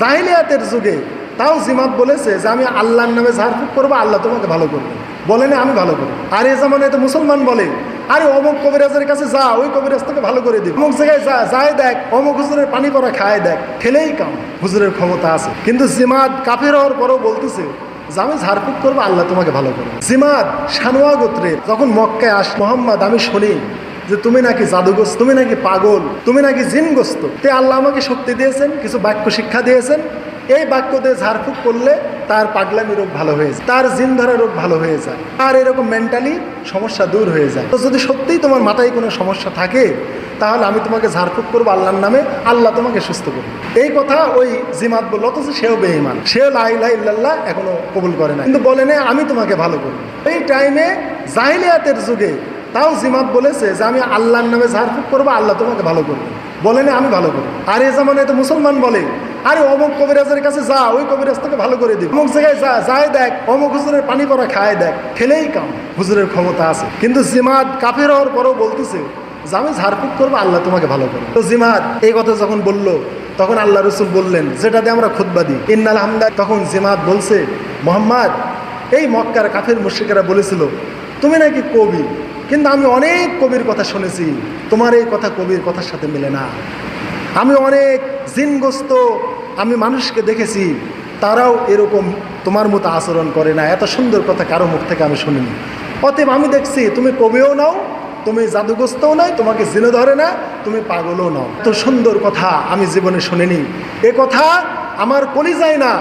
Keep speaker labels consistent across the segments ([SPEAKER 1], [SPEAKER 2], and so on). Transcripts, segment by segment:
[SPEAKER 1] জাহিলিয়াতের যুগে তাও জিমাত বলেছে যে আমি আল্লাহর নামে ঝাড়ফুঁক করবো, আল্লাহ তোমাকে ভালো করবে, বলে না আমি ভালো করবো। আর এই জামানায় তো মুসলমান বলে আরে অমুক কবিরাজের কাছে যা, ওই কবিরাজ থেকে ভালো করে দিবে, অমুক জায়গায় যা, যায় দেখ, অমুক হুজুরের পানি পড়া খায় দেখ, খেলেই কাম, হুজুরের ক্ষমতা আছে। কিন্তু জিমাত কাফের হওয়ার পরেও বলতেছে যে আমি ঝাড়ফুঁক করবো, আল্লাহ তোমাকে ভালো করবে। জিমাত সানুয়া গোত্রের যখন মক্কায় আস, মোহাম্মদ আমি শুনি যে তুমি নাকি জাদুগ্রস্ত, তুমি নাকি পাগল, তুমি নাকি জিনগ্রস্ত, তে আল্লাহ আমাকে শক্তি দিয়েছেন, কিছু বাক্য শিক্ষা দিয়েছেন, এই বাক্য দিয়ে ঝাড়ফুঁক করলে তার পাগলামি রোগ ভালো হয়ে যায়, তার জিন ধরা রোগ ভালো হয়ে যায়, আর এরকম মেন্টালি সমস্যা দূর হয়ে যায়। তো যদি সত্যিই তোমার মাথায় কোনো সমস্যা থাকে তাহলে আমি তোমাকে ঝাড়ফুঁক করবো আল্লাহর নামে, আল্লাহ তোমাকে সুস্থ করবে। এই কথা ওই জিমাত বলল, অথচ সেও বেঈমান, সেও লা ইলাহা ইল্লাল্লাহ এখনো কবুল করে না, কিন্তু বলে না আমি তোমাকে ভালো করবো। এই টাইমে জাহিলিয়াতের যুগে তাও জিমাত বলেছে যে আমি আল্লাহর নামে ঝাড়ফুঁক করবো, আল্লাহ তোমাকে ভালো করবে, বলে না আমি ভালো করবো। আর এই জামানায় তো মুসলমান বলে আরে অমুক কবিরাজের কাছে যা, ওই কবিরাজ থেকে ভালো করে দিবে, অমুক জায়গায় যা, যায় দেখ, অমুক হুজুরের পানি পড়া খায় দেখ, খেলেই কাম, হুজুরের ক্ষমতা আছে। কিন্তু জিমাত কাফের হওয়ার পরেও বলতেছে যে আমি ঝাড়ফুঁক করবো, আল্লাহ তোমাকে ভালো করবে। তো জিমাত এই কথা যখন বললো তখন আল্লাহ রসুল বললেন, যেটাতে আমরা খুতবা দিই ইন্নাল হামদা, তখন জিমাত বলছে মোহাম্মদ, এই মক্কার কাফের মুশরিকেরা বলেছিল তুমি নাকি কবি, কিন্তু আমি অনেক কবির কথা শুনেছি, তোমার এই কথা কবির কথার সাথে মেলে না। আমি অনেক জিনগ্রস্ত আমি মানুষকে দেখেছি, তারাও এরকম তোমার মতো আচরণ করে না, এত সুন্দর কথা কারো মুখ থেকে আমি শুনিনি। অতএব আমি দেখছি তুমি কবিও নাও, তুমি জাদুগ্রস্তও নয়, তোমাকে জিনে ধরে না, তুমি পাগলও নাও, এত সুন্দর কথা আমি জীবনে শুনিনি। এ কথা আমার কলিজায় না,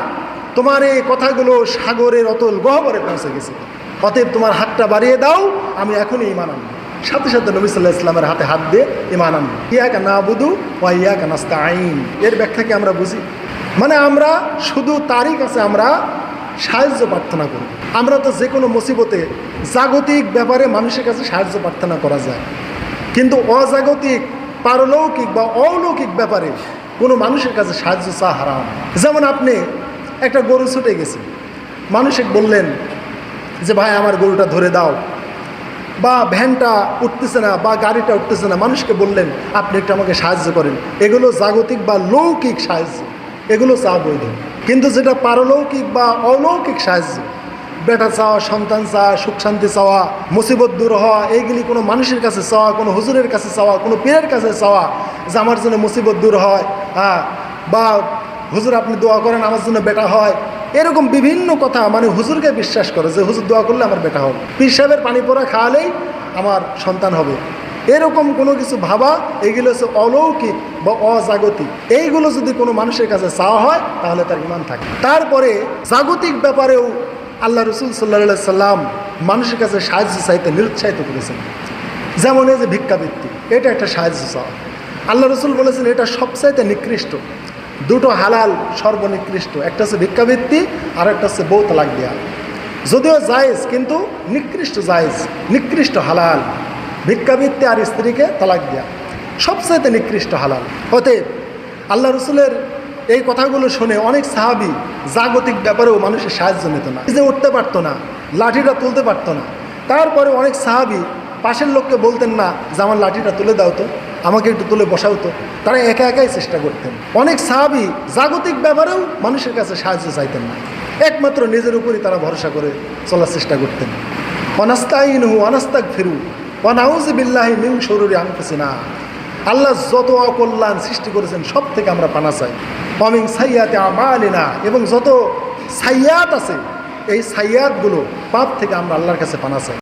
[SPEAKER 1] তোমার এই কথাগুলো সাগরের অতল গহ্বরে পৌঁছে গেছে। অতএব তোমার হাতটা বাড়িয়ে দাও, আমি এখনই ঈমান আনবো। সাথে সাথে নবী সাল্লাল্লাহু আলাইহি ওয়াসাল্লামের হাতে হাত দিয়ে ঈমান আনবো। ইয়াকা নাবুদু ওয়া ইয়াকা নাস্তাঈন, এর ব্যাখ্যাকে আমরা বুঝি মানে আমরা শুধু তারই কাছে আমরা সাহায্য প্রার্থনা করি। আমরা তো যে কোনো মুসিবতে জাগতিক ব্যাপারে মানুষের কাছে সাহায্য প্রার্থনা করা যায়, কিন্তু অজাগতিক পারলৌকিক বা অলৌকিক ব্যাপারে কোনো মানুষের কাছে সাহায্য চাওয়া হারাম। যেমন আপনি একটা গরু ছুটে গেছে, মানুষকে বললেন যে ভাই আমার গরুটা ধরে দাও, বা ভ্যানটা উঠতেছে না বা গাড়িটা উঠতেছে না, মানুষকে বললেন আপনি একটু আমাকে সাহায্য করেন, এগুলো জাগতিক বা লৌকিক সাহায্য, এগুলো চাওয়া বৈধ। কিন্তু যেটা পারলৌকিক বা অলৌকিক সাহায্য, বেটা চাওয়া, সন্তান চাওয়া, সুখ শান্তি চাওয়া, মুসিবত দূর হওয়া, এইগুলি কোনো মানুষের কাছে চাওয়া, কোনো হুজুরের কাছে চাওয়া, কোনো পীরের কাছে চাওয়া যে আমার জন্য মুসিবত দূর হয়, বা হুজুর আপনি দোয়া করেন আমার জন্য বেটা হয়, এরকম বিভিন্ন কথা, মানে হুজুরকে বিশ্বাস করে যে হুজুর দোয়া করলে আমার বেটা হবে, পীর সাহেবের পানি পড়া খাওয়ালেই আমার সন্তান হবে, এরকম কোনো কিছু ভাবা, এগুলো হচ্ছে অলৌকিক বা অজাগতিক। এইগুলো যদি কোনো মানুষের কাছে চাওয়া হয় তাহলে তার ঈমান থাকে। তারপরে জাগতিক ব্যাপারেও আল্লাহ রসুল সাল্লাল্লাহু আলাইহি সাল্লাম মানুষের কাছে সাহায্য চাইতে নিরুৎসাহিত করেছেন। যেমন এই যে ভিক্ষাবৃত্তি, এটা একটা সাহায্য চাওয়া। আল্লাহ রসুল বলেছেন এটা সবচাইতে নিকৃষ্ট, দুটো হালাল সর্বনিকৃষ্ট, একটা হচ্ছে ভিক্ষাবৃত্তি আর একটা হচ্ছে বউ তালাক দেওয়া। যদিও জায়েজ কিন্তু নিকৃষ্ট জায়েজ, নিকৃষ্ট হালাল ভিক্ষাবৃত্তি আর স্ত্রীকে তালাক দেওয়া সবচাইতে নিকৃষ্ট হালাল। অতএব আল্লাহ রসুলের এই কথাগুলো শুনে অনেক সাহাবী জাগতিক ব্যাপারেও মানুষের সাহায্য নিত না, নিজে উঠতে পারতো না, লাঠিটা তুলতে পারতো না, তারপরে অনেক সাহাবী পাশের লোককে বলতেন না যে আমার লাঠিটা তুলে দাও তো, আমাকে একটু তুলে বসাও তো, তারা একা একাই চেষ্টা করতেন। অনেক সাহাবী জাগতিক ব্যাপারেও মানুষের কাছে সাহায্য চাইতেন না, একমাত্র নিজের উপরই তারা ভরসা করে চলার চেষ্টা করতেন। ওয়ানাস্তাইনুহু ওয়ানাস্তাগফিরু ওয়া নাউযু বিল্লাহি মিন শুরুরি আনফুসিনা, আল্লাহ যত অকল্যাণ সৃষ্টি করেছেন সব থেকে আমরা পানা চাই। ওয়া মিন সাইয়্যাতি আমালিনা, এবং যত সাইয়্যাত আছে এই সাইয়্যাতগুলো পাপ থেকে আমরা আল্লাহর কাছে পানা চাই।